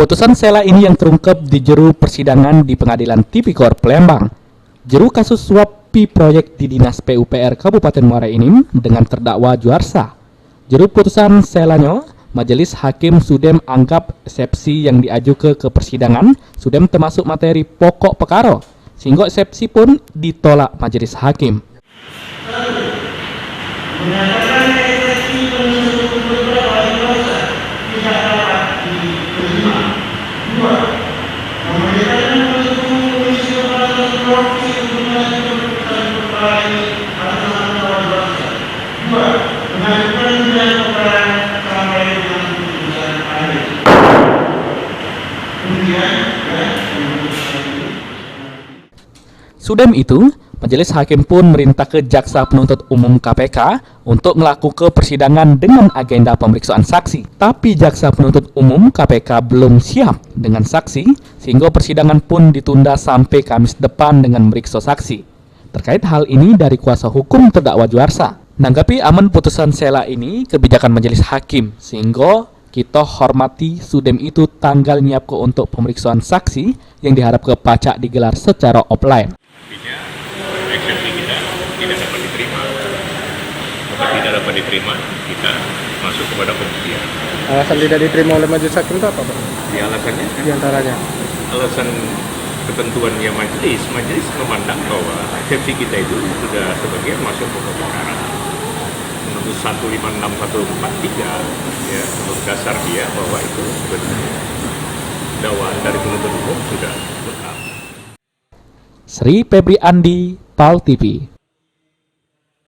Putusan Sela ini yang terungkap di jeru persidangan di Pengadilan Tipikor Palembang. Jeru kasus suap proyek di Dinas PUPR Kabupaten Muara Enim dengan terdakwa Juarsa. Jeru putusan Selanyo, Majelis Hakim Sudem anggap eksepsi yang diajukan ke persidangan Sudem termasuk materi pokok perkara, sehingga eksepsi pun ditolak Majelis Hakim. Menyatakan eksepsi penuntut terdakwa Juarsa tidak dapat diterima. 2. Memberitakan penuntut umum Komisi Pemberantasan Korupsi untuk mengajukan putusan perkara ini atas nama terdakwa Juarsa. 2. Mengajukan gelar perkara sampai dengan putusan akhir. Kemudian, Sudem itu, Majelis Hakim pun merintah ke Jaksa Penuntut Umum KPK untuk melakukan persidangan dengan agenda pemeriksaan saksi. Tapi Jaksa Penuntut Umum KPK belum siap dengan saksi, sehingga persidangan pun ditunda sampai Kamis depan dengan memeriksa saksi. Terkait hal ini dari kuasa hukum terdakwa Juarsa, menanggapi aman putusan Sela ini kebijakan Majelis Hakim, sehingga kita hormati Sudem itu tanggal nyiapkan untuk pemeriksaan saksi yang diharap ke pacak digelar secara offline. Eksepsi kita tidak dapat diterima. Maka tidak dapat diterima, kita masuk kepada pembuktian. Alasan tidak diterima oleh majelis hakim itu apa, Pak? Di alasannya, Di antaranya. alasan ketentuannya majelis memandang bahwa eksepsi kita itu sudah sebagian masuk pokok perkara. Menurut 156143, ya, menurut dasar dia bahwa itu sebenarnya dakwaan dari penuntut umum sudah benar. Sri Febri Andi, PAL TV.